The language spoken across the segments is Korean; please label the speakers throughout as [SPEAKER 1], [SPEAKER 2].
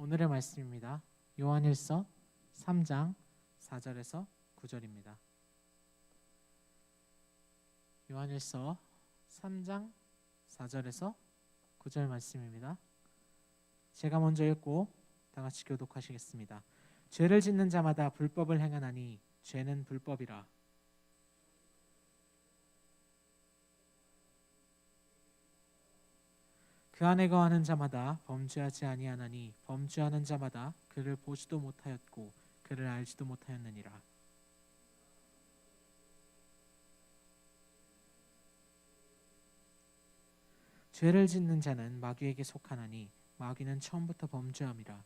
[SPEAKER 1] 오늘의 말씀입니다. 요한일서 3장 4절에서 9절입니다. 요한일서 3장 4절에서 9절 말씀입니다. 제가 먼저 읽고 다 같이 교독하시겠습니다. 죄를 짓는 자마다 불법을 행하나니 죄는 불법이라. 그 안에 거하는 자마다 범죄하지 아니하나니 범죄하는 자마다 그를 보지도 못하였고 그를 알지도 못하였느니라. 죄를 짓는 자는 마귀에게 속하나니 마귀는 처음부터 범죄함이라.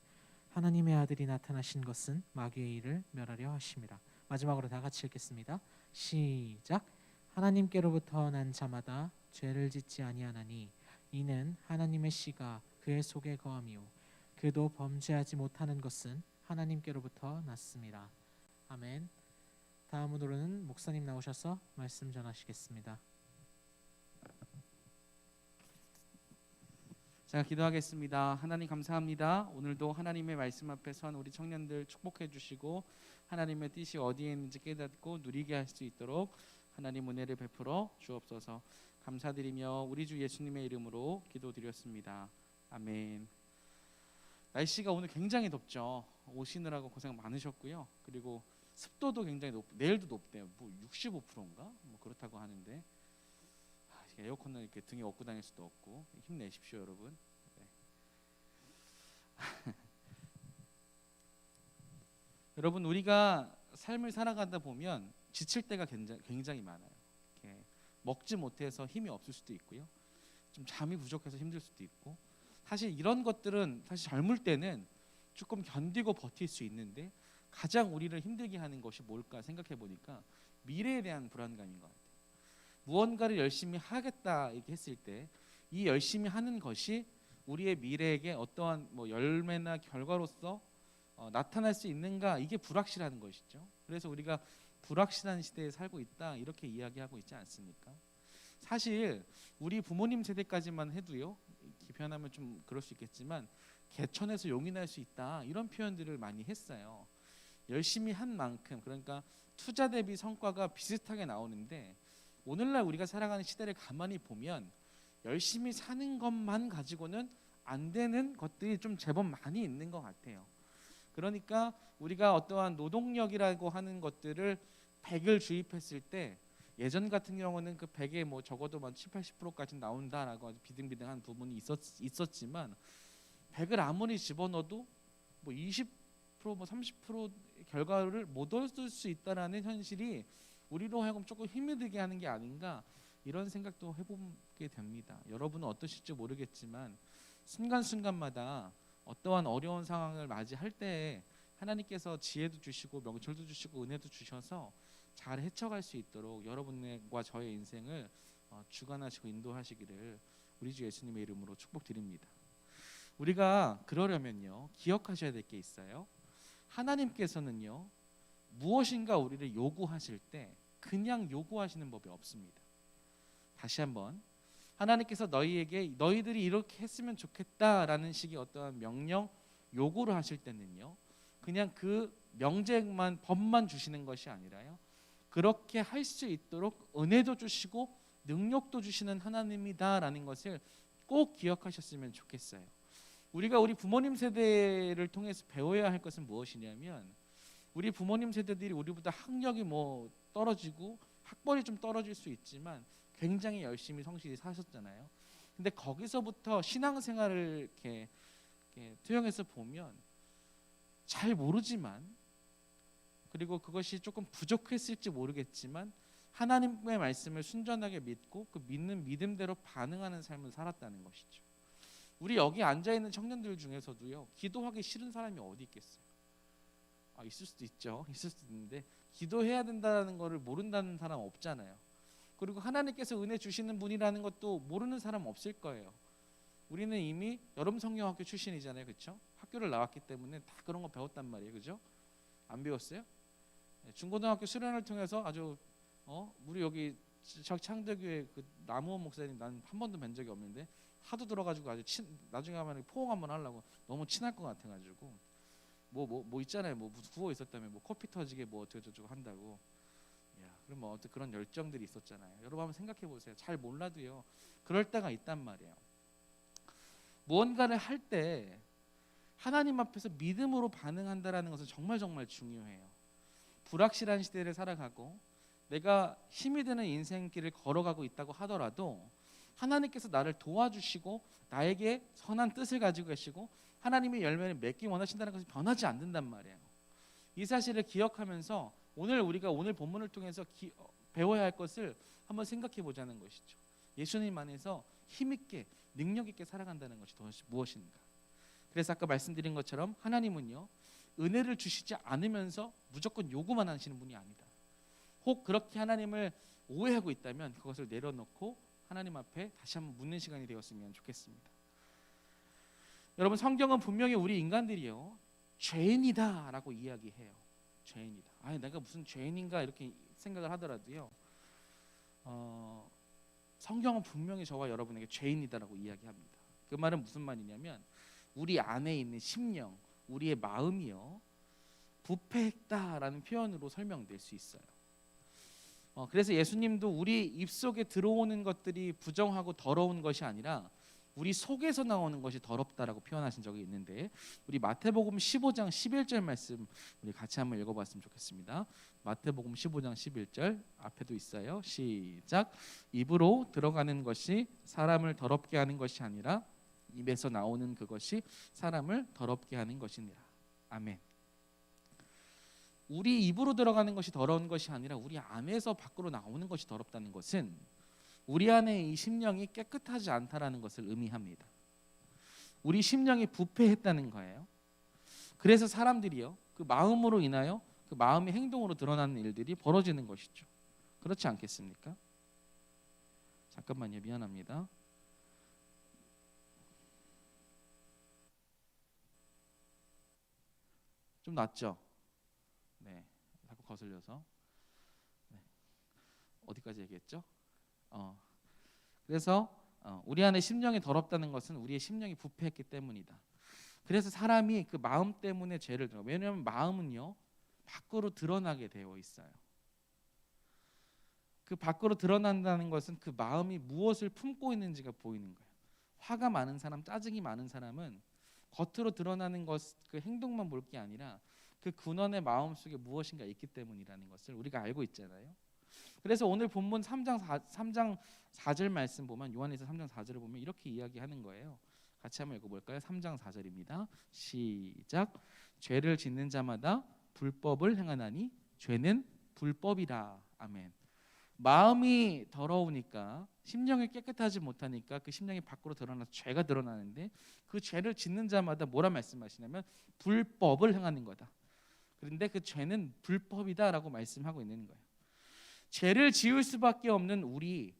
[SPEAKER 1] 하나님의 아들이 나타나신 것은 마귀의 일을 멸하려 하심이라. 마지막으로 다 같이 읽겠습니다. 시작. 하나님께로부터 난 자마다 죄를 짓지 아니하나니 이는 하나님의 씨가 그의 속에 거함이요 그도 범죄하지 못하는 것은 하나님께로부터 났습니다. 아멘. 다음으로는 목사님 나오셔서 말씀 전하시겠습니다.
[SPEAKER 2] 자, 기도하겠습니다. 하나님 감사합니다. 오늘도 하나님의 말씀 앞에 선 우리 청년들 축복해 주시고 하나님의 뜻이 어디에 있는지 깨닫고 누리게 할 수 있도록 하나님 은혜를 베풀어 주옵소서. 감사드리며 우리 주 예수님의 이름으로 기도드렸습니다. 아멘. 날씨가 오늘 굉장히 덥죠. 오시느라고 고생 많으셨고요. 그리고 습도도 굉장히 내일도 높대요. 뭐 65%인가? 뭐 그렇다고 하는데 에어컨을 이렇게 등에 업고 다닐 수도 없고 힘내십시오, 여러분. 네. 여러분, 우리가 삶을 살아가다 보면 지칠 때가 굉장히 많아요. 이렇게 먹지 못해서 힘이 없을 수도 있고요. 좀 잠이 부족해서 힘들 수도 있고. 사실 이런 것들은 사실 젊을 때는 조금 견디고 버틸 수 있는데 가장 우리를 힘들게 하는 것이 뭘까 생각해 보니까 미래에 대한 불안감인 것 같아요. 무언가를 열심히 하겠다 이렇게 했을 때 이 열심히 하는 것이 우리의 미래에게 어떠한 열매나 결과로서 나타날 수 있는가, 이게 불확실한 것이죠. 그래서 우리가 불확실한 시대에 살고 있다 이렇게 이야기하고 있지 않습니까? 사실 우리 부모님 세대까지만 해도요, 기편하면 좀 그럴 수 있겠지만 개천에서 용이 날 수 있다 이런 표현들을 많이 했어요. 열심히 한 만큼, 그러니까 투자 대비 성과가 비슷하게 나오는데 오늘날 우리가 살아가는 시대를 가만히 보면 열심히 사는 것만 가지고는 안 되는 것들이 좀 제법 많이 있는 것 같아요. 그러니까 우리가 어떠한 노동력이라고 하는 것들을 100을 주입했을 때 예전 같은 경우는 그 100에 적어도 7, 80%까지 나온다라고 아주 비등비등한 부분이 있었지만 100을 아무리 집어넣어도 20% 30% 결과를 못 얻을 수 있다라는 현실이 우리로 하여금 조금 힘이 들게 하는 게 아닌가, 이런 생각도 해보게 됩니다. 여러분은 어떠실지 모르겠지만 순간순간마다 어떠한 어려운 상황을 맞이할 때 하나님께서 지혜도 주시고 명철도 주시고 은혜도 주셔서 잘 헤쳐갈 수 있도록 여러분과 저의 인생을 주관하시고 인도하시기를 우리 주 예수님의 이름으로 축복드립니다. 우리가 그러려면요, 기억하셔야 될 게 있어요. 하나님께서는요, 무엇인가 우리를 요구하실 때 그냥 요구하시는 법이 없습니다. 다시 한번, 하나님께서 너희들이 이렇게 했으면 좋겠다라는 식의 어떠한 명령, 요구를 하실 때는요, 그냥 그 명제만, 법만 주시는 것이 아니라요, 그렇게 할 수 있도록 은혜도 주시고 능력도 주시는 하나님이다라는 것을 꼭 기억하셨으면 좋겠어요. 우리가 우리 부모님 세대를 통해서 배워야 할 것은 무엇이냐면, 우리 부모님 세대들이 우리보다 학력이 떨어지고 학벌이 좀 떨어질 수 있지만 굉장히 열심히 성실히 사셨잖아요. 근데 거기서부터 신앙생활을 이렇게 투영해서 보면 잘 모르지만, 그리고 그것이 조금 부족했을지 모르겠지만 하나님의 말씀을 순전하게 믿고 그 믿는 믿음대로 반응하는 삶을 살았다는 것이죠. 우리 여기 앉아있는 청년들 중에서도요, 기도하기 싫은 사람이 어디 있겠어요? 있을 수도 있죠. 있을 수도 있는데 기도해야 된다는 것을 모른다는 사람 없잖아요. 그리고 하나님께서 은혜 주시는 분이라는 것도 모르는 사람 없을 거예요. 우리는 이미 여름성경학교 출신이잖아요, 그렇죠? 학교를 나왔기 때문에 다 그런 거 배웠단 말이에요, 그죠? 안 배웠어요? 중고등학교 수련을 통해서 아주 우리 여기 창대교회 그 남우원 목사님 난 한 번도 뵌 적이 없는데 하도 들어가지고 나중에 하면 포옹 한번 하려고 너무 친할 것 같아가지고 뭐 있잖아요. 뭐 구워 있었다면 뭐 커피 터지게 뭐 어쩌고 한다고. 야, 그럼 뭐 어떤 그런 열정들이 있었잖아요. 여러분 한번 생각해 보세요. 잘 몰라도요. 그럴 때가 있단 말이에요. 무언가를 할 때 하나님 앞에서 믿음으로 반응한다라는 것은 정말 정말 중요해요. 불확실한 시대를 살아가고 내가 힘이 드는 인생길을 걸어가고 있다고 하더라도 하나님께서 나를 도와주시고 나에게 선한 뜻을 가지고 계시고 하나님의 열매를 맺기 원하신다는 것은 변하지 않는단 말이에요. 이 사실을 기억하면서 우리가 오늘 본문을 통해서 배워야 할 것을 한번 생각해 보자는 것이죠. 예수님 안에서 힘있게 능력 있게 살아간다는 것이 무엇인가. 그래서 아까 말씀드린 것처럼 하나님은요 은혜를 주시지 않으면서 무조건 요구만 하시는 분이 아니다. 혹 그렇게 하나님을 오해하고 있다면 그것을 내려놓고 하나님 앞에 다시 한번 묻는 시간이 되었으면 좋겠습니다. 여러분 성경은 분명히 우리 인간들이요 죄인이다라고 이야기해요. 죄인이다. 아니 내가 무슨 죄인인가 이렇게 생각을 하더라도요. 성경은 분명히 저와 여러분에게 죄인이다라고 이야기합니다. 그 말은 무슨 말이냐면 우리 안에 있는 심령, 우리의 마음이요 부패했다라는 표현으로 설명될 수 있어요. 그래서 예수님도 우리 입속에 들어오는 것들이 부정하고 더러운 것이 아니라 우리 속에서 나오는 것이 더럽다라고 표현하신 적이 있는데 우리 마태복음 15장 11절 말씀 우리 같이 한번 읽어봤으면 좋겠습니다. 마태복음 15장 11절 앞에도 있어요. 시작. 입으로 들어가는 것이 사람을 더럽게 하는 것이 아니라 입에서 나오는 그것이 사람을 더럽게 하는 것이니라. 아멘. 우리 입으로 들어가는 것이 더러운 것이 아니라 우리 안에서 밖으로 나오는 것이 더럽다는 것은 우리 안에 이 심령이 깨끗하지 않다라는 것을 의미합니다. 우리 심령이 부패했다는 거예요. 그래서 사람들이요 그 마음으로 인하여 그 마음의 행동으로 드러나는 일들이 벌어지는 것이죠. 그렇지 않겠습니까? 잠깐만요. 미안합니다. 좀 낫죠? 네, 자꾸 거슬려서. 네. 어디까지 얘기했죠? 그래서 우리 안에 심령이 더럽다는 것은 우리의 심령이 부패했기 때문이다. 그래서 사람이 그 마음 때문에 죄를 들어. 왜냐하면 마음은요 밖으로 드러나게 되어 있어요. 그 밖으로 드러난다는 것은 그 마음이 무엇을 품고 있는지가 보이는 거예요. 화가 많은 사람, 짜증이 많은 사람은 겉으로 드러나는 것, 그 행동만 볼 게 아니라 그 근원의 마음 속에 무엇인가 있기 때문이라는 것을 우리가 알고 있잖아요. 그래서 오늘 본문 3장 4절 말씀 보면 요한에서 3장 4절을 보면 이렇게 이야기하는 거예요. 같이 한번 읽어볼까요? 3장 4절입니다. 시작. 죄를 짓는 자마다 불법을 행하나니 죄는 불법이라. 아멘. 마음이 더러우니까 심령이 깨끗하지 못하니까 그 심령이 밖으로 드러나서 죄가 드러나는데 그 죄를 짓는 자마다 뭐라 말씀하시냐면 불법을 행하는 거다. 그런데 그 죄는 불법이다라고 말씀하고 있는 거예요. 죄를 지을 수밖에 없는 우리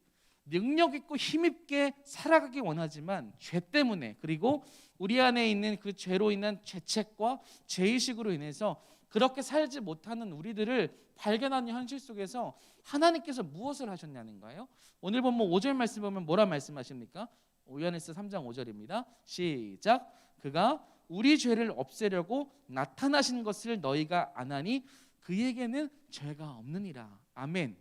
[SPEAKER 2] 능력 있고 힘있게 살아가기 원하지만 죄 때문에 그리고 우리 안에 있는 그 죄로 인한 죄책과 죄의식으로 인해서 그렇게 살지 못하는 우리들을 발견하는 현실 속에서 하나님께서 무엇을 하셨냐는 거예요. 오늘 본문 5절 말씀 보면 뭐라 말씀하십니까? 요한에서 3장 5절입니다. 시작. 그가 우리 죄를 없애려고 나타나신 것을 너희가 아나니 그에게는 죄가 없느니라. 아멘.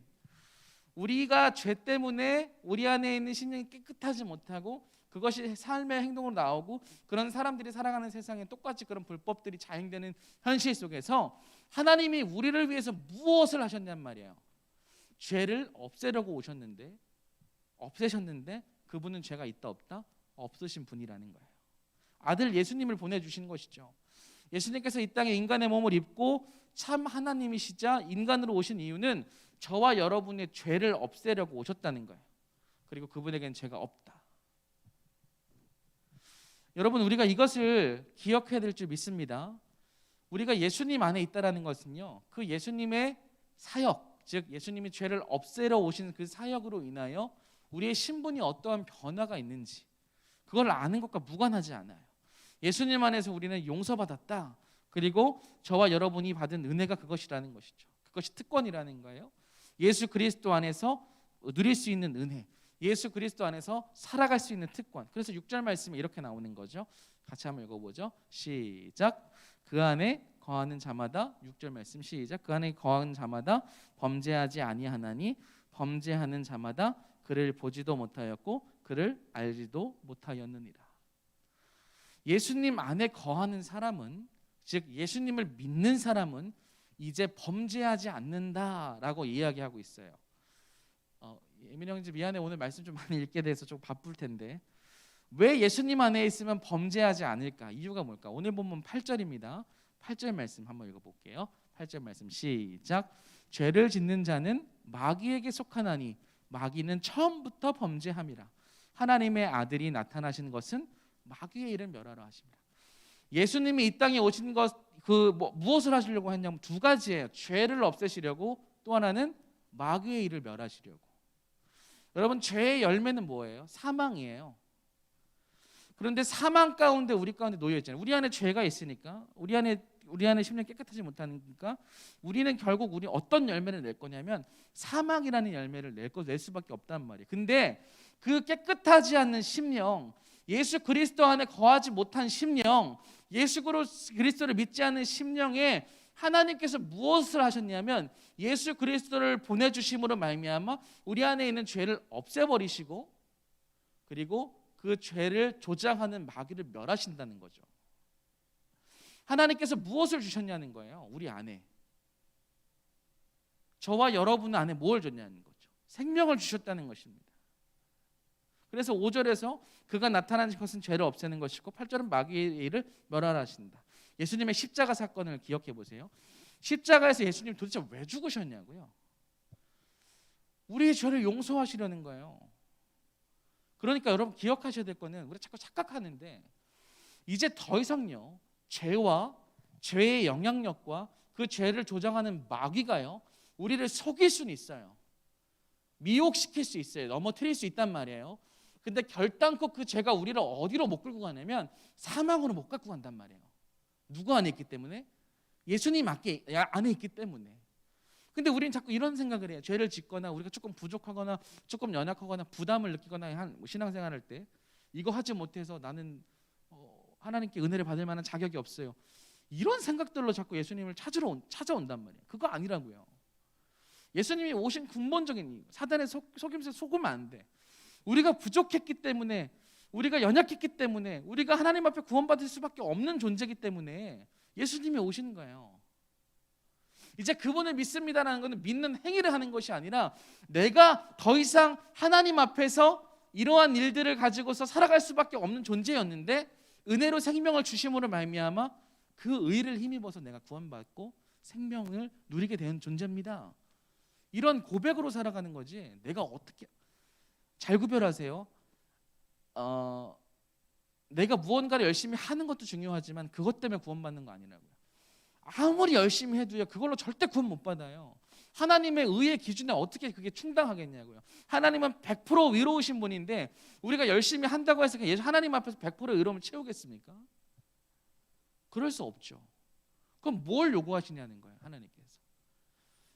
[SPEAKER 2] 우리가 죄 때문에 우리 안에 있는 심령이 깨끗하지 못하고 그것이 삶의 행동으로 나오고 그런 사람들이 살아가는 세상에 똑같이 그런 불법들이 자행되는 현실 속에서 하나님이 우리를 위해서 무엇을 하셨냔 말이에요. 죄를 없애려고 없애셨는데 그분은 죄가 있다 없다? 없으신 분이라는 거예요. 아들 예수님을 보내주신 것이죠. 예수님께서 이 땅에 인간의 몸을 입고 참 하나님이시자 인간으로 오신 이유는 저와 여러분의 죄를 없애려고 오셨다는 거예요. 그리고 그분에게는 죄가 없다. 여러분 우리가 이것을 기억해야 될 줄 믿습니다. 우리가 예수님 안에 있다라는 것은요. 그 예수님의 사역, 즉 예수님이 죄를 없애러 오신 그 사역으로 인하여 우리의 신분이 어떠한 변화가 있는지 그걸 아는 것과 무관하지 않아요. 예수님 안에서 우리는 용서받았다. 그리고 저와 여러분이 받은 은혜가 그것이라는 것이죠. 그것이 특권이라는 거예요. 예수 그리스도 안에서 누릴 수 있는 은혜. 예수 그리스도 안에서 살아갈 수 있는 특권. 그래서 6절 말씀이 이렇게 나오는 거죠. 같이 한번 읽어보죠. 시작. 그 안에 거하는 자마다 6절 말씀 시작. 그 안에 거하는 자마다 범죄하지 아니하나니 범죄하는 자마다 그를 보지도 못하였고 그를 알지도 못하였느니라. 예수님 안에 거하는 사람은, 즉 예수님을 믿는 사람은 이제 범죄하지 않는다라고 이야기하고 있어요. 예민 형제 미안해, 오늘 말씀 좀 많이 읽게 돼서 좀 바쁠 텐데 왜 예수님 안에 있으면 범죄하지 않을까? 이유가 뭘까? 오늘 본문 8절입니다. 8절 말씀 한번 읽어볼게요. 8절 말씀 시작. 죄를 짓는 자는 마귀에게 속하나니 마귀는 처음부터 범죄함이라. 하나님의 아들이 나타나신 것은 마귀의 일을 멸하라 하십니다. 예수님이 이 땅에 오신 것 무엇을 하시려고 했냐면 두 가지예요. 죄를 없애시려고, 또 하나는 마귀의 일을 멸하시려고. 여러분, 죄의 열매는 뭐예요? 사망이에요. 그런데 사망 가운데 우리 가운데 놓여 있잖아요. 우리 안에 죄가 있으니까, 우리 안에 심령 깨끗하지 못하니까 우리는 결국 우리 어떤 열매를 낼 거냐면 사망이라는 열매를 낼 수밖에 없단 말이에요. 근데 그 깨끗하지 않는 심령, 예수 그리스도 안에 거하지 못한 심령, 예수 그리스도를 믿지 않는 심령에 하나님께서 무엇을 하셨냐면 예수 그리스도를 보내주심으로 말미암아 우리 안에 있는 죄를 없애버리시고, 그리고 그 죄를 조장하는 마귀를 멸하신다는 거죠. 하나님께서 무엇을 주셨냐는 거예요. 우리 안에, 저와 여러분 안에 뭘 줬냐는 거죠. 생명을 주셨다는 것입니다. 그래서 5절에서 그가 나타나신 것은 죄를 없애는 것이고 8절은 마귀의 일을 멸하라 하신다. 예수님의 십자가 사건을 기억해 보세요. 십자가에서 예수님 도대체 왜 죽으셨냐고요. 우리의 죄를 용서하시려는 거예요. 그러니까 여러분 기억하셔야 될 거는, 우리가 자꾸 착각하는데 이제 더 이상요, 죄와 죄의 영향력과 그 죄를 조장하는 마귀가요, 우리를 속일 수는 있어요. 미혹시킬 수 있어요. 넘어뜨릴 수 있단 말이에요. 근데 결단코 그 죄가 우리를 어디로 못 끌고 가냐면 사망으로 못 갖고 간단 말이에요. 누구 안에 있기 때문에? 예수님 안에 있기 때문에. 근데 우리는 자꾸 이런 생각을 해요. 죄를 짓거나 우리가 조금 부족하거나 조금 연약하거나 부담을 느끼거나 신앙생활할 때 이거 하지 못해서 나는 하나님께 은혜를 받을 만한 자격이 없어요. 이런 생각들로 자꾸 예수님을 찾아온단 말이에요. 그거 아니라고요. 예수님이 오신 근본적인 이유, 사단의 속임수에 속으면 안 돼. 우리가 부족했기 때문에, 우리가 연약했기 때문에, 우리가 하나님 앞에 구원받을 수밖에 없는 존재이기 때문에 예수님이 오시는 거예요. 이제 그분을 믿습니다라는 것은 믿는 행위를 하는 것이 아니라 내가 더 이상 하나님 앞에서 이러한 일들을 가지고서 살아갈 수밖에 없는 존재였는데 은혜로 생명을 주심으로 말미암아 그 의를 힘입어서 내가 구원받고 생명을 누리게 되는 존재입니다. 이런 고백으로 살아가는 거지. 내가 어떻게, 잘 구별하세요. 내가 무언가를 열심히 하는 것도 중요하지만 그것 때문에 구원받는 거 아니라고요. 아무리 열심히 해도요, 그걸로 절대 구원 못 받아요. 하나님의 의의 기준에 어떻게 그게 충당하겠냐고요. 하나님은 100% 의로우신 분인데 우리가 열심히 한다고 해서 하나님 앞에서 100% 의로움을 채우겠습니까? 그럴 수 없죠. 그럼 뭘 요구하시냐는 거예요, 하나님께서.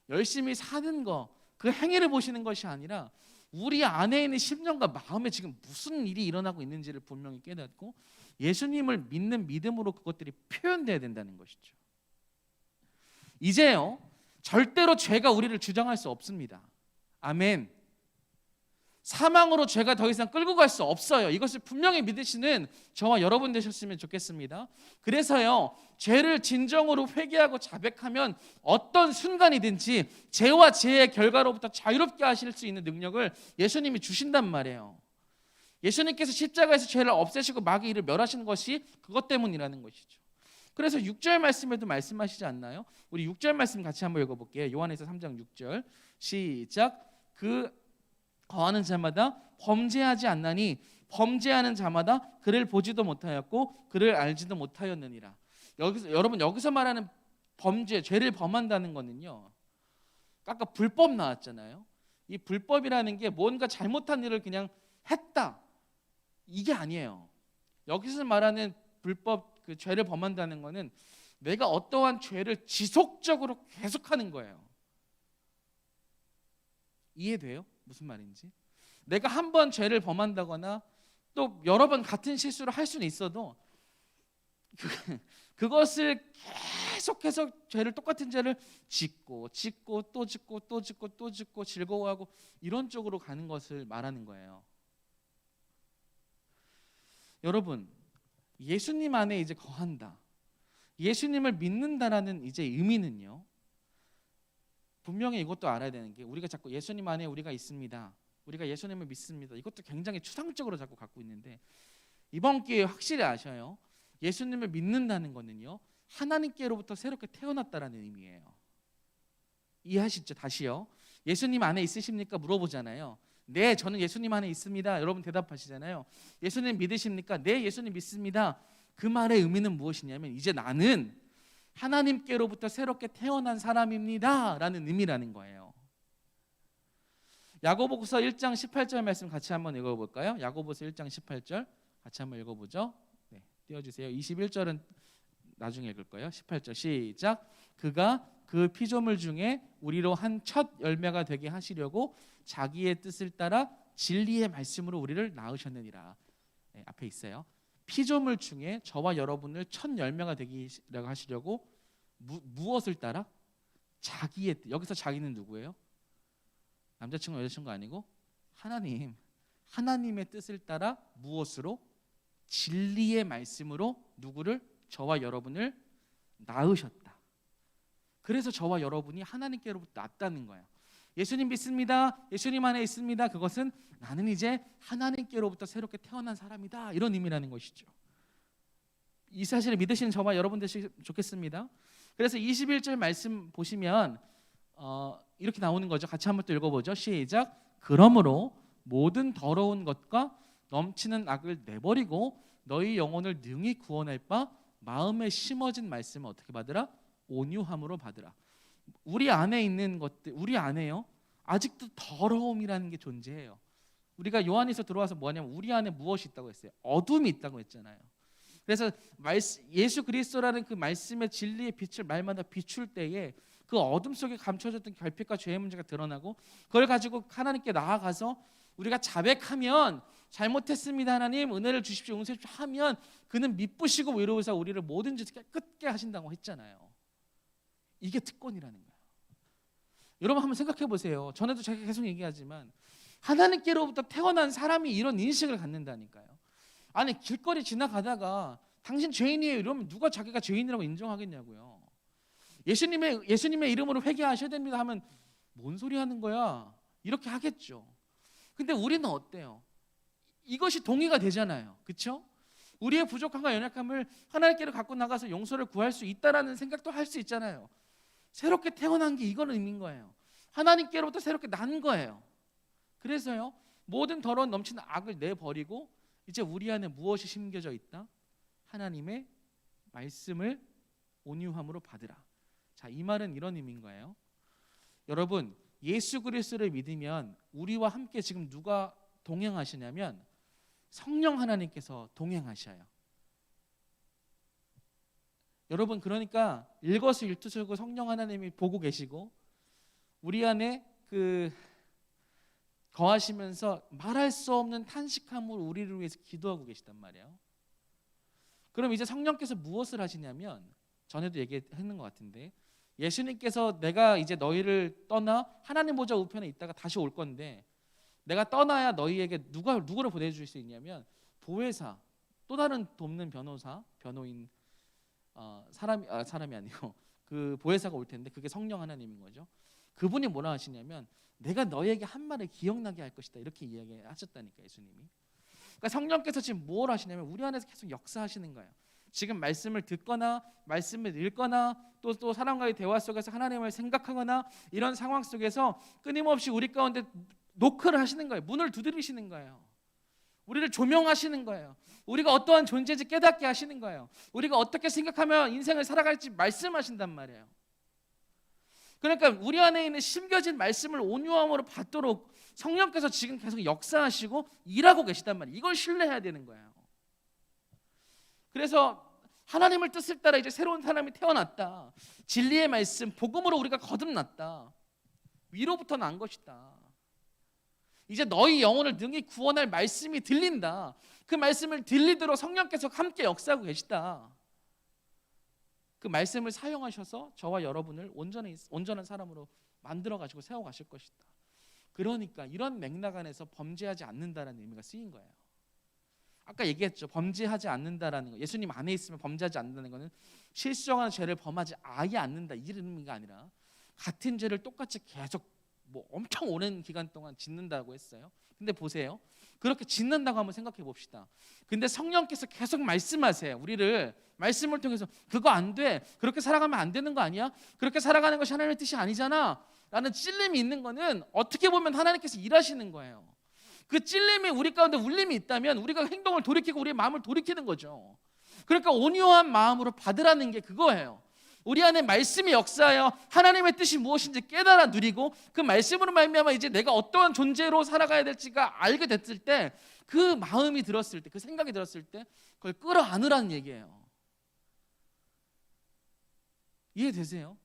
[SPEAKER 2] 열심히 사는 거, 그 행위를 보시는 것이 아니라 우리 안에 있는 심령과 마음에 지금 무슨 일이 일어나고 있는지를 분명히 깨닫고 예수님을 믿는 믿음으로 그것들이 표현돼야 된다는 것이죠. 이제요, 절대로 죄가 우리를 주장할 수 없습니다. 아멘. 사망으로 죄가 더 이상 끌고 갈 수 없어요. 이것을 분명히 믿으시는 저와 여러분 되셨으면 좋겠습니다. 그래서요, 죄를 진정으로 회개하고 자백하면 어떤 순간이든지 죄와 죄의 결과로부터 자유롭게 하실 수 있는 능력을 예수님이 주신단 말이에요. 예수님께서 십자가에서 죄를 없애시고 마귀의 일을 멸하시는 것이 그것 때문이라는 것이죠. 그래서 6절 말씀에도 말씀하시지 않나요? 우리 6절 말씀 같이 한번 읽어볼게요. 요한에서 3장 6절 시작. 그 거하는 자마다 범죄하지 않나니 범죄하는 자마다 그를 보지도 못하였고 그를 알지도 못하였느니라. 여기서 말하는 범죄, 죄를 범한다는 거는요, 아까 불법 나왔잖아요. 이 불법이라는 게 뭔가 잘못한 일을 그냥 했다, 이게 아니에요. 여기서 말하는 불법, 그 죄를 범한다는 거는 내가 어떠한 죄를 지속적으로 계속하는 거예요. 이해돼요? 무슨 말인지? 내가 한 번 죄를 범한다거나 또 여러 번 같은 실수를 할 수는 있어도 그것을 계속해서 똑같은 죄를 짓고 또 짓고 즐거워하고 이런 쪽으로 가는 것을 말하는 거예요. 여러분, 예수님 안에 이제 거한다, 예수님을 믿는다라는 이제 의미는요, 분명히 이것도 알아야 되는 게, 우리가 자꾸 예수님 안에 우리가 있습니다, 우리가 예수님을 믿습니다, 이것도 굉장히 추상적으로 자꾸 갖고 있는데, 이번 기회에 확실히 아셔요. 예수님을 믿는다는 거는요, 하나님께로부터 새롭게 태어났다라는 의미예요. 이해하시죠? 다시요. 예수님 안에 있으십니까? 물어보잖아요. 네, 저는 예수님 안에 있습니다. 여러분 대답하시잖아요. 예수님 믿으십니까? 네, 예수님 믿습니다. 그 말의 의미는 무엇이냐면, 이제 나는 하나님께로부터 새롭게 태어난 사람입니다 라는 의미라는 거예요. 야고보서 1장 18절 말씀 같이 한번 읽어볼까요? 야고보서 1장 18절 같이 한번 읽어보죠. 네, 띄워주세요. 21절은 나중에 읽을 거예요. 18절 시작. 그가 그 피조물 중에 우리로 한 첫 열매가 되게 하시려고 자기의 뜻을 따라 진리의 말씀으로 우리를 낳으셨느니라. 네, 앞에 있어요. 피조물 중에 저와 여러분을 첫 열매가 되게 하시려고 무엇을 따라? 자기의 뜻. 여기서 자기는 누구예요? 남자친구 여자친구 아니고 하나님의 뜻을 따라 무엇으로? 진리의 말씀으로 누구를? 저와 여러분을 낳으셨다. 그래서 저와 여러분이 하나님께로부터 낳았다는 거예요. 예수님 믿습니다, 예수님 안에 있습니다, 그것은 나는 이제 하나님께로부터 새롭게 태어난 사람이다, 이런 의미라는 것이죠. 이 사실을 믿으시는 저와 여러분 되시면 좋겠습니다. 그래서 21절 말씀 보시면 이렇게 나오는 거죠. 같이 한번 또 읽어보죠. 시작. 그러므로 모든 더러운 것과 넘치는 악을 내버리고 너희 영혼을 능히 구원할 바 마음에 심어진 말씀을 어떻게 받으라? 온유함으로 받으라. 우리 안에 있는 것들, 우리 안에요, 아직도 더러움이라는 게 존재해요. 우리가 요한에서 들어와서 뭐냐면 우리 안에 무엇이 있다고 했어요? 어둠이 있다고 했잖아요. 그래서 예수 그리스도라는 그 말씀의 진리의 빛을 말마다 비출 때에 그 어둠 속에 감춰졌던 결핍과 죄의 문제가 드러나고, 그걸 가지고 하나님께 나아가서 우리가 자백하면, 잘못했습니다 하나님 은혜를 주십시오 용서해 주십시오 하면, 그는 미쁘시고 위로우사 우리를 모든 짓을 깨끗게 하신다고 했잖아요. 이게 특권이라는 거예요. 여러분 한번 생각해 보세요. 전에도 제가 계속 얘기하지만 하나님께로부터 태어난 사람이 이런 인식을 갖는다니까요. 아니, 길거리 지나가다가 당신 죄인이에요 이러면 누가 자기가 죄인이라고 인정하겠냐고요. 예수님의 이름으로 회개하셔야 됩니다 하면 뭔 소리 하는 거야, 이렇게 하겠죠. 근데 우리는 어때요? 이것이 동의가 되잖아요. 그렇죠? 우리의 부족함과 연약함을 하나님께로 갖고 나가서 용서를 구할 수 있다라는 생각도 할 수 있잖아요. 새롭게 태어난 게 이건 의미인 거예요. 하나님께로부터 새롭게 난 거예요. 그래서요, 모든 더러운 넘치는 악을 내버리고 이제 우리 안에 무엇이 심겨져 있다? 하나님의 말씀을 온유함으로 받으라. 자, 이 말은 이런 의미인 거예요. 여러분, 예수 그리스도를 믿으면 우리와 함께 지금 누가 동행하시냐면 성령 하나님께서 동행하셔요. 여러분, 그러니까 일거수일투족을 성령 하나님이 보고 계시고 우리 안에 거하시면서 말할 수 없는 탄식함으로 우리를 위해서 기도하고 계시단 말이에요. 그럼 이제 성령께서 무엇을 하시냐면, 전에도 얘기했는 것 같은데, 예수님께서 내가 이제 너희를 떠나 하나님 보좌 우편에 있다가 다시 올 건데, 내가 떠나야 너희에게 누구를 보내줄 수 있냐면 보혜사, 또 다른 돕는 변호인, 사람이 아니고 그 보혜사가 올 텐데 그게 성령 하나님인 거죠. 그분이 뭐라 하시냐면 내가 너희에게 한 말을 기억나게 할 것이다, 이렇게 이야기하셨다니까 예수님이. 그러니까 성령께서 지금 뭘 하시냐면 우리 안에서 계속 역사하시는 거예요. 지금 말씀을 듣거나 말씀을 읽거나 또 사람과의 대화 속에서 하나님을 생각하거나 이런 상황 속에서 끊임없이 우리 가운데 노크를 하시는 거예요. 문을 두드리시는 거예요. 우리를 조명하시는 거예요. 우리가 어떠한 존재인지 깨닫게 하시는 거예요. 우리가 어떻게 생각하면 인생을 살아갈지 말씀하신단 말이에요. 그러니까 우리 안에 있는 심겨진 말씀을 온유함으로 받도록 성령께서 지금 계속 역사하시고 일하고 계시단 말이에요. 이걸 신뢰해야 되는 거예요. 그래서 하나님을 뜻을 따라 이제 새로운 사람이 태어났다. 진리의 말씀, 복음으로 우리가 거듭났다. 위로부터 난 것이다. 이제 너희 영혼을 능히 구원할 말씀이 들린다. 그 말씀을 들리도록 성령께서 함께 역사하고 계시다. 그 말씀을 사용하셔서 저와 여러분을 온전한 사람으로 만들어 가지고 세워 가실 것이다. 그러니까 이런 맥락 안에서 범죄하지 않는다라는 의미가 쓰인 거예요. 아까 얘기했죠. 범죄하지 않는다라는 거. 예수님 안에 있으면 범죄하지 않는다는 거는 실수하는 죄를 범하지 아예 않는다 이 의미가 아니라 같은 죄를 똑같이 계속 뭐 엄청 오랜 기간 동안 짓는다고 했어요. 근데 보세요. 그렇게 짓는다고 한번 생각해 봅시다. 근데 성령께서 계속 말씀하세요. 우리를 말씀을 통해서 그거 안 돼. 그렇게 살아가면 안 되는 거 아니야? 그렇게 살아가는 것이 하나님의 뜻이 아니잖아. 라는 찔림이 있는 거는 어떻게 보면 하나님께서 일하시는 거예요. 그 찔림이 우리 가운데 울림이 있다면 우리가 행동을 돌이키고 우리의 마음을 돌이키는 거죠. 그러니까 온유한 마음으로 받으라는 게 그거예요. 우리 안에 말씀이 역사하여 하나님의 뜻이 무엇인지 깨달아 누리고 그 말씀으로 말미암아 이제 내가 어떠한 존재로 살아가야 될지가 알게 됐을 때 그 마음이 들었을 때 그 생각이 들었을 때 그걸 끌어안으라는 얘기예요. 이해되세요?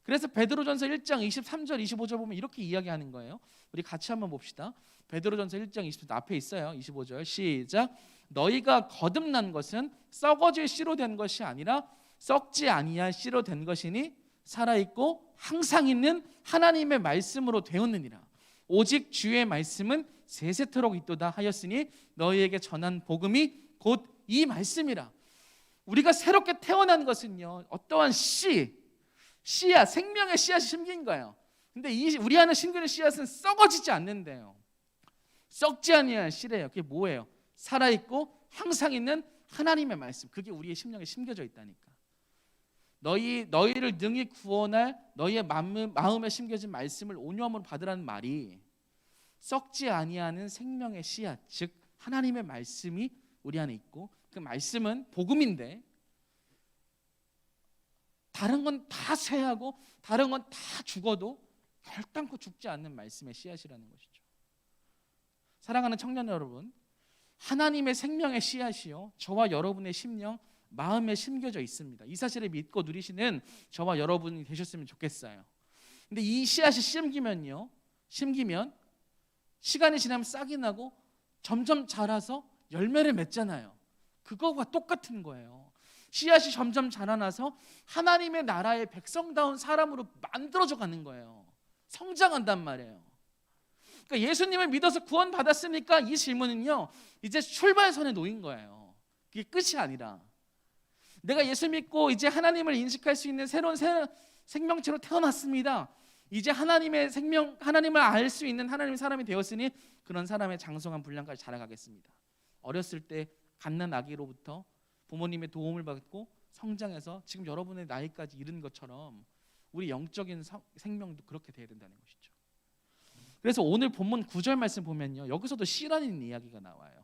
[SPEAKER 2] 그래서 베드로전서 1장 23절 25절 보면 이렇게 이야기하는 거예요. 우리 같이 한번 봅시다. 베드로전서 1장 23절 앞에 있어요. 25절 시작. 너희가 거듭난 것은 썩어질 씨로 된 것이 아니라 썩지 아니할 씨로 된 것이니 살아있고 항상 있는 하나님의 말씀으로 되었느니라. 오직 주의 말씀은 세세토록 있도다 하였으니 너희에게 전한 복음이 곧 이 말씀이라. 우리가 새롭게 태어난 것은요 어떠한 씨앗 생명의 씨앗이 심긴 거예요. 근데 우리 안에 심기는 씨앗은 썩어지지 않는데요. 썩지 아니할 씨래요. 그게 뭐예요? 살아있고 항상 있는 하나님의 말씀. 그게 우리의 심령에 심겨져 있다니까. 너희를 능히 구원할 너희의 마음에 심겨진 말씀을 온유함으로 받으라는 말이 썩지 아니하는 생명의 씨앗, 즉 하나님의 말씀이 우리 안에 있고 그 말씀은 복음인데 다른 건 다 쇠하고 다른 건 다 죽어도 결단코 죽지 않는 말씀의 씨앗이라는 것이죠. 사랑하는 청년 여러분, 하나님의 생명의 씨앗이요 저와 여러분의 심령 마음에 심겨져 있습니다. 이 사실을 믿고 누리시는 저와 여러분이 되셨으면 좋겠어요. 근데 이 씨앗이 심기면 시간이 지나면 싹이 나고 점점 자라서 열매를 맺잖아요. 그거와 똑같은 거예요. 씨앗이 점점 자라나서 하나님의 나라의 백성다운 사람으로 만들어져 가는 거예요. 성장한단 말이에요. 그러니까 예수님을 믿어서 구원받았으니까 이 질문은요 이제 출발선에 놓인 거예요. 그게 끝이 아니라 내가 예수 믿고 이제 하나님을 인식할 수 있는 새로운 생명체로 태어났습니다. 이제 하나님의 생명, 하나님을 알 수 있는 하나님의 사람이 되었으니 그런 사람의 장성한 분량까지 자라가겠습니다. 어렸을 때 갓난 아기로부터 부모님의 도움을 받고 성장해서 지금 여러분의 나이까지 이른 것처럼 우리 영적인 생명도 그렇게 돼야 된다는 것이죠. 그래서 오늘 본문 9절 말씀 보면요 여기서도 씨라는 이야기가 나와요.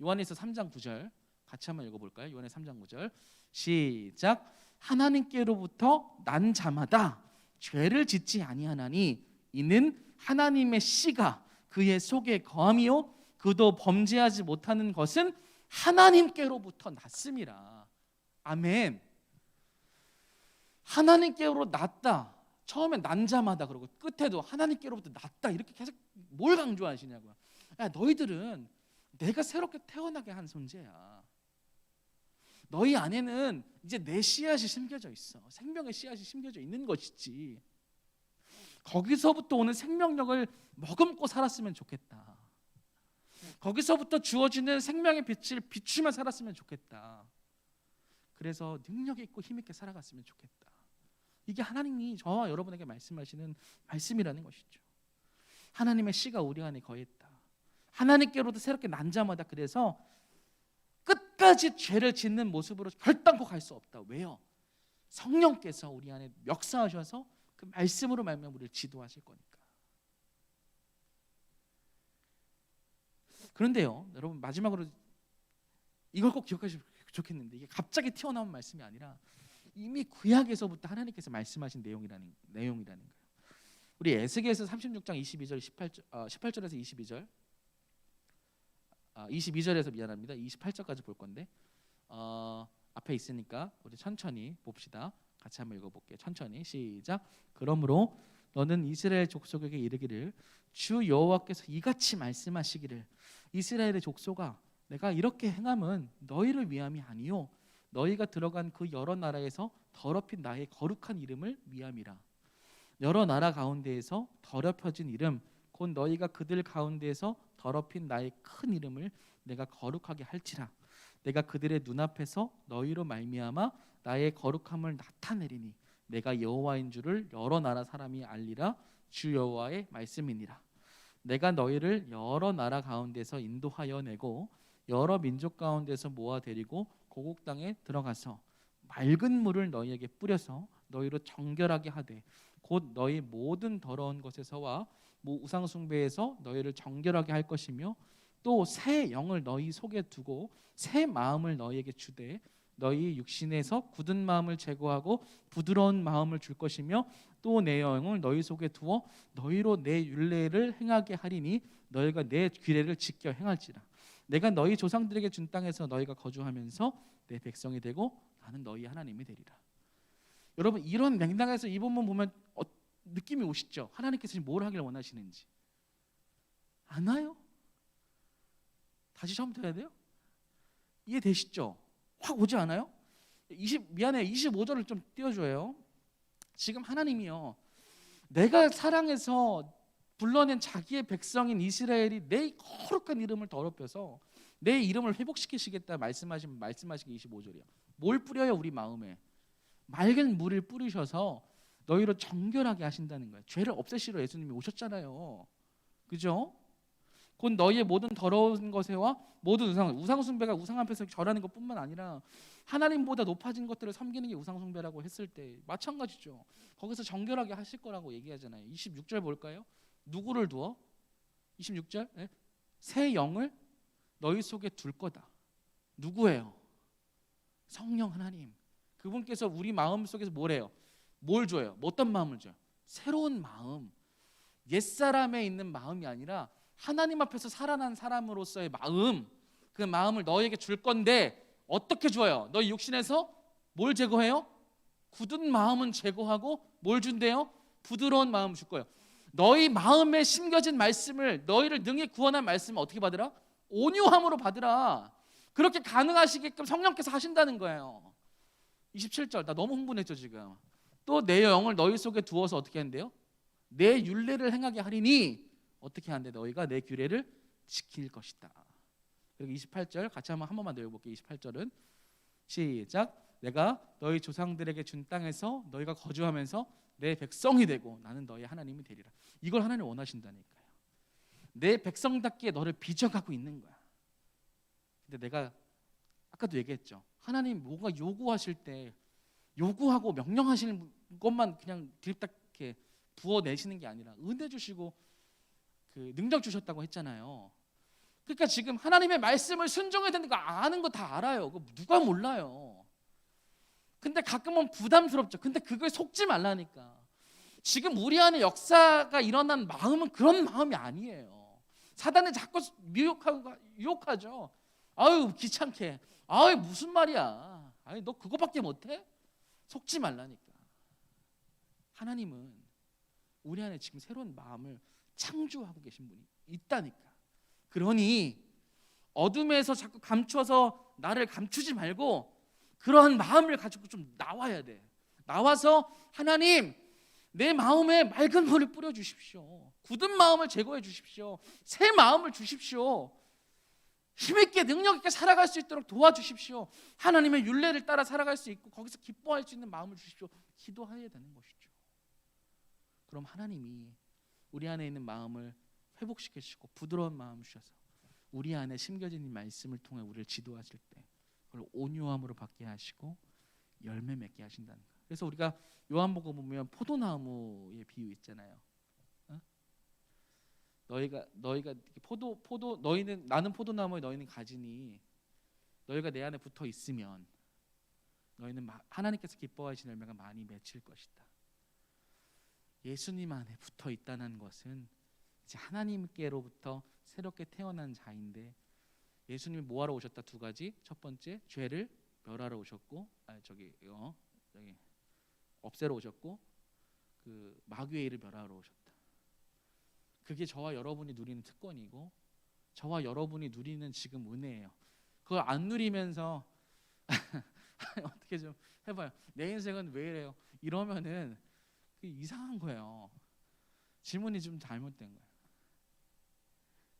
[SPEAKER 2] 요한에서 3장 9절 같이 한번 읽어볼까요? 요한의 3장 9절 시작. 하나님께로부터 난 자마다 죄를 짓지 아니하나니 이는 하나님의 씨가 그의 속에 거함이요 그도 범죄하지 못하는 것은 하나님께로부터 났음이라. 아멘. 하나님께로 났다. 처음에 난 자마다 그러고 끝에도 하나님께로부터 났다. 이렇게 계속 뭘 강조하시냐고요. 야, 너희들은 내가 새롭게 태어나게 한 존재야. 너희 안에는 이제 내 씨앗이 심겨져 있어. 생명의 씨앗이 심겨져 있는 것이지. 거기서부터 오는 생명력을 머금고 살았으면 좋겠다. 거기서부터 주어지는 생명의 빛을 비추며 살았으면 좋겠다. 그래서 능력 있고 힘 있게 살아갔으면 좋겠다. 이게 하나님이 저와 여러분에게 말씀하시는 말씀이라는 것이죠. 하나님의 씨가 우리 안에 거했다. 하나님께로도 새롭게 난 자마다 그래서 끝까지 죄를 짓는 모습으로 결단코 갈 수 없다. 왜요? 성령께서 우리 안에 역사하셔서 그 말씀으로 말미암아 우리를 지도하실 거니까. 그런데요, 여러분 마지막으로 이걸 꼭 기억하시면 좋겠는데 이게 갑자기 튀어나온 말씀이 아니라 이미 구약에서부터 하나님께서 말씀하신 내용이라는 거예요. 우리 에스겔서 36장 22절 18절에서 22절 22절에서 미안합니다. 28절까지 볼 건데 앞에 있으니까 우리 천천히 봅시다. 같이 한번 읽어볼게요. 천천히 시작. 그러므로 너는 이스라엘 족속에게 이르기를 주 여호와께서 이같이 말씀하시기를 이스라엘의 족속아 내가 이렇게 행함은 너희를 위함이 아니요 너희가 들어간 그 여러 나라에서 더럽힌 나의 거룩한 이름을 위함이라. 여러 나라 가운데에서 더럽혀진 이름 곧 너희가 그들 가운데에서 더럽힌 나의 큰 이름을 내가 거룩하게 할지라. 내가 그들의 눈앞에서 너희로 말미암아 나의 거룩함을 나타내리니 내가 여호와인 줄을 여러 나라 사람이 알리라. 주 여호와의 말씀이니라. 내가 너희를 여러 나라 가운데서 인도하여 내고 여러 민족 가운데서 모아 데리고 고국 땅에 들어가서 맑은 물을 너희에게 뿌려서 너희로 정결하게 하되 곧 너희 모든 더러운 것에서와 우상 숭배에서 너희를 정결하게 할 것이며 또 새 영을 너희 속에 두고 새 마음을 너희에게 주되 너희 육신에서 굳은 마음을 제거하고 부드러운 마음을 줄 것이며 또 내 영을 너희 속에 두어 너희로 내 율례를 행하게 하리니 너희가 내 규례를 지켜 행할지라. 내가 너희 조상들에게 준 땅에서 너희가 거주하면서 내 백성이 되고 나는 너희 하나님이 되리라. 여러분 이런 맥락에서 이 본문 보면 느낌이 오시죠? 하나님께서 지금 뭘 하길 원하시는지 안 와요? 다시 처음부터 해야 돼요? 이해되시죠? 확 오지 않아요? 25절을 좀 띄워줘요. 지금 하나님이요 내가 사랑해서 불러낸 자기의 백성인 이스라엘이 내 거룩한 이름을 더럽혀서 내 이름을 회복시키시겠다 말씀하신 게 25절이야. 뭘 뿌려요? 우리 마음에 맑은 물을 뿌리셔서 너희로 정결하게 하신다는 거예요. 죄를 없애시러 예수님이 오셨잖아요. 그죠? 곧 너희의 모든 더러운 것에와 모든 우상 숭배가 우상 앞에서 절하는 것뿐만 아니라 하나님보다 높아진 것들을 섬기는 게 우상 숭배라고 했을 때 마찬가지죠. 거기서 정결하게 하실 거라고 얘기하잖아요. 26절 볼까요? 누구를 두어? 26절 네? 새 영을 너희 속에 둘 거다. 누구예요? 성령 하나님. 그분께서 우리 마음 속에서 뭘 해요? 뭘 줘요? 어떤 마음을 줘요? 새로운 마음. 옛사람에 있는 마음이 아니라 하나님 앞에서 살아난 사람으로서의 마음, 그 마음을 너희에게 줄 건데 어떻게 줘요? 너희 육신에서 뭘 제거해요? 굳은 마음은 제거하고 뭘 준대요? 부드러운 마음을 줄 거예요. 너희 마음에 심겨진 말씀을 너희를 능히 구원한 말씀을 어떻게 받으라? 온유함으로 받으라. 그렇게 가능하시게끔 성령께서 하신다는 거예요. 27절 나 너무 흥분했죠 지금. 또 내 영을 너희 속에 두어서 어떻게 한대요? 내 율례를 행하게 하리니 어떻게 하는데 너희가 내 규례를 지킬 것이다. 그리고 28절 같이 한 번만 더 읽어볼게요. 28절은 시작. 내가 너희 조상들에게 준 땅에서 너희가 거주하면서 내 백성이 되고 나는 너희 하나님이 되리라. 이걸 하나님 원하신다니까요. 내 백성답게 너를 빚어가고 있는 거야. 근데 내가 아까도 얘기했죠. 하나님 뭔가 요구하실 때 요구하고 명령하시는 것만 그냥 드립딱 이렇게 부어내시는 게 아니라 은혜 주시고 그 능력 주셨다고 했잖아요. 그러니까 지금 하나님의 말씀을 순종해야 되는 거 아는 거 다 알아요. 그거 누가 몰라요. 근데 가끔은 부담스럽죠. 근데 그걸 속지 말라니까. 지금 우리 안에 역사가 일어난 마음은 그런 마음이 아니에요. 사단이 자꾸 유혹하죠. 아유 귀찮게. 아유 무슨 말이야. 아유 너 그거밖에 못해? 속지 말라니까. 하나님은 우리 안에 지금 새로운 마음을 창조하고 계신 분이 있다니까. 그러니 어둠에서 자꾸 감춰서 나를 감추지 말고 그러한 마음을 가지고 좀 나와야 돼. 나와서 하나님 내 마음에 맑은 물을 뿌려 주십시오. 굳은 마음을 제거해 주십시오. 새 마음을 주십시오. 힘있게 능력 있게 살아갈 수 있도록 도와주십시오. 하나님의 율례를 따라 살아갈 수 있고 거기서 기뻐할 수 있는 마음을 주십시오. 기도해야 되는 것이죠. 그럼 하나님이 우리 안에 있는 마음을 회복시키시고 부드러운 마음을 주셔서 우리 안에 심겨진 이 말씀을 통해 우리를 지도하실 때 그걸 온유함으로 받게 하시고 열매 맺게 하신다는 거예요. 그래서 우리가 요한복음 보면 포도나무의 비유 있잖아요. 너희가 포도 너희는 나는 포도나무에 너희는 가지니 너희가 내 안에 붙어 있으면 너희는 하나님께서 기뻐하시는 열매가 많이 맺힐 것이다. 예수님 안에 붙어 있다는 것은 이제 하나님께로부터 새롭게 태어난 자인데 예수님이 뭐하러 오셨다? 두 가지. 첫 번째 죄를 멸하러 오셨고 없애러 오셨고 그 마귀의 일을 멸하러 오셨다. 그게 저와 여러분이 누리는 특권이고 저와 여러분이 누리는 지금 은혜예요. 그걸 안 누리면서 어떻게 좀 해봐요. 내 인생은 왜 이래요? 이러면은 이상한 거예요. 질문이 좀 잘못된 거예요.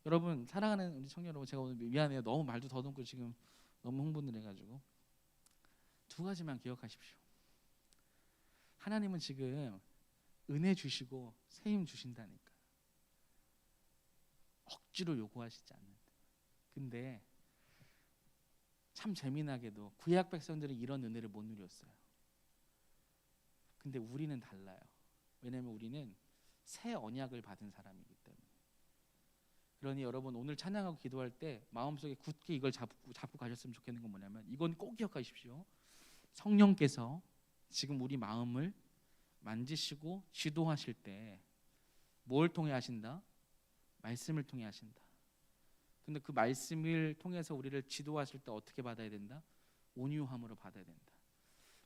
[SPEAKER 2] 여러분, 사랑하는 우리 청년 여러분, 제가 오늘 미안해요. 너무 말도 더듬고 지금 너무 흥분을 해가지고 두 가지만 기억하십시오. 하나님은 지금 은혜 주시고 새 힘 주신다니까. 억지로 요구하시지 않는다. 근데 참 재미나게도 구약 백성들이 이런 은혜를 못 누렸어요. 근데 우리는 달라요. 왜냐하면 우리는 새 언약을 받은 사람이기 때문에. 그러니 여러분, 오늘 찬양하고 기도할 때 마음속에 굳게 이걸 잡고 가셨으면 좋겠는 건 뭐냐면, 이건 꼭 기억하십시오. 성령께서 지금 우리 마음을 만지시고 지도하실 때 뭘 통해 하신다? 말씀을 통해 하신다. 근데 그 말씀을 통해서 우리를 지도하실 때 어떻게 받아야 된다? 온유함으로 받아야 된다.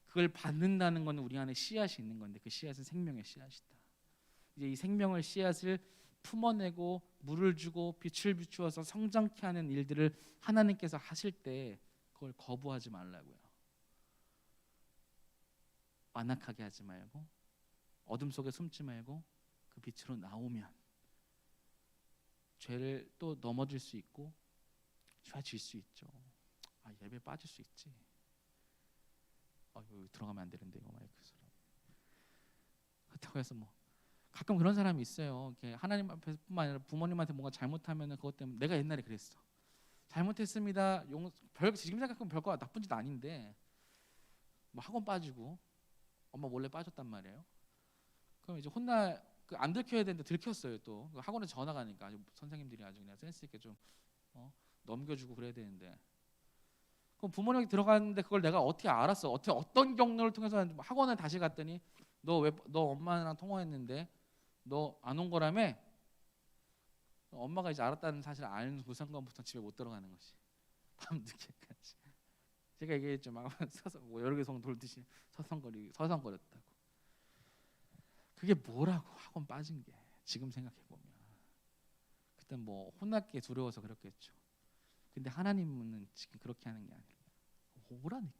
[SPEAKER 2] 그걸 받는다는 건 우리 안에 씨앗이 있는 건데, 그 씨앗은 생명의 씨앗이다. 이제 이 생명의 씨앗을 품어내고 물을 주고 빛을 비추어서 성장케 하는 일들을 하나님께서 하실 때 그걸 거부하지 말라고요. 완악하게 하지 말고 어둠 속에 숨지 말고 그 빛으로 나오면 죄를 또 넘어질 수 있고 죄 질 수 있죠. 예배 빠질 수 있지. 여기 들어가면 안 되는데 이거 마이크 소리. 그렇다고 해서 뭐 가끔 그런 사람이 있어요. 하나님 앞에뿐만 아니라 부모님한테 뭔가 잘못하면 그것 때문에, 내가 옛날에 그랬어. 잘못했습니다. 지금 생각하면 별거 나쁜 짓 아닌데 뭐 학원 빠지고 엄마 몰래 빠졌단 말이에요. 그럼 이제 안 들켜야 되는데 들켰어요. 또 학원에 전화 가니까 아주 선생님들이 아주 그냥 센스 있게 좀 넘겨주고 그래야 되는데, 그럼 부모님이 들어갔는데 그걸 내가 어떻게 알았어? 어떤 경로를 통해서 학원을 다시 갔더니 너 엄마랑 통화했는데 너 안 온 거라며? 엄마가 이제 알았다는 사실을 아는 그 순간부터 집에 못 들어가는 것이 밤늦게까지. 제가 얘기했죠. 막 뭐 여러 개 성 돌듯이 서성거렸다고. 그게 뭐라고 학원 빠진 게, 지금 생각해 보면 그때 뭐 혼날게 두려워서 그렇겠죠. 근데 하나님은 지금 그렇게 하는 게 아니라 오라니까.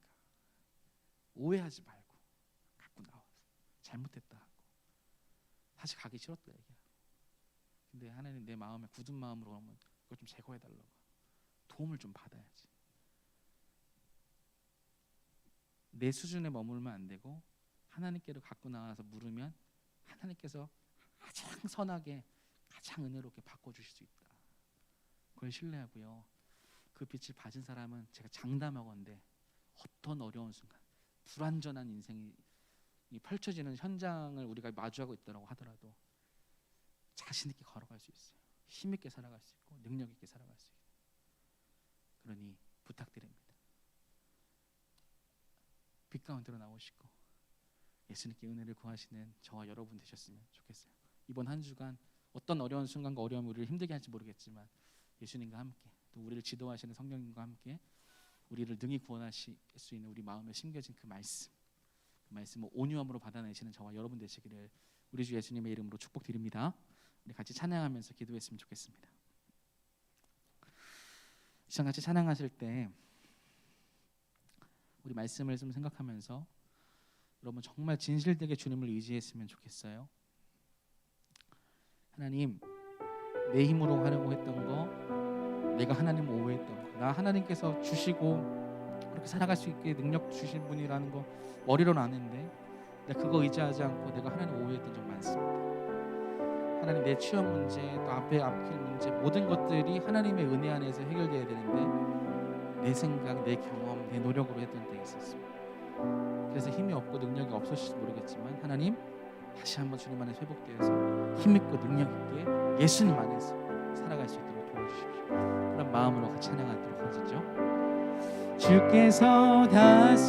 [SPEAKER 2] 오해하지 말고 갖고 나와서 잘못했다 하고 다시 가기 싫었다 얘기하고. 근데 하나님 내 마음에 굳은 마음으로 오면 그걸 좀 제거해 달라고. 도움을 좀 받아야지. 내 수준에 머물면 안 되고 하나님께로 갖고 나와서 물으면 하나님께서 가장 선하게 가장 은혜롭게 바꿔주실 수 있다. 그걸 신뢰하고요. 그 빛을 받은 사람은 제가 장담하건대 어떤 어려운 순간, 불완전한 인생이 펼쳐지는 현장을 우리가 마주하고 있다고 하더라도 자신 있게 걸어갈 수 있어요. 힘 있게 살아갈 수 있고 능력 있게 살아갈 수 있고. 그러니 부탁드립니다. 빛 가운데로 나오시고 예수님께 은혜를 구하시는 저와 여러분 되셨으면 좋겠어요. 이번 한 주간 어떤 어려운 순간과 어려움이 우리를 힘들게 할지 모르겠지만 예수님과 함께, 또 우리를 지도하시는 성령님과 함께 우리를 능히 구원하실 수 있는 우리 마음에 심겨진 그 말씀을 온유함으로 받아내시는 저와 여러분 되시기를 우리 주 예수님의 이름으로 축복드립니다. 우리 같이 찬양하면서 기도했으면 좋겠습니다. 이 시간 같이 찬양하실 때 우리 말씀을 좀 생각하면서 여러분 정말 진실되게 주님을 의지했으면 좋겠어요. 하나님, 내 힘으로 하려고 했던 거, 내가 하나님을 오해했던 거, 나 하나님께서 주시고 그렇게 살아갈 수 있게 능력 주신 분이라는 거 머리로는 아는데 내가 그거 의지하지 않고 내가 하나님을 오해했던 적 많습니다. 하나님, 내 취업 문제, 또 앞에 앞길 문제, 모든 것들이 하나님의 은혜 안에서 해결돼야 되는데 내 생각, 내 경험, 내 노력으로 했던 때가 있었습니다. 그래서 힘이 없고 능력이 없으실지 모르겠지만 하나님, 다시 한번 주님 안에 회복되어서 힘있고 능력있게 예수님 안에서 살아갈 수 있도록 도와주십시오. 그런 마음으로 같이 찬양하도록 하시죠. 주께서 다시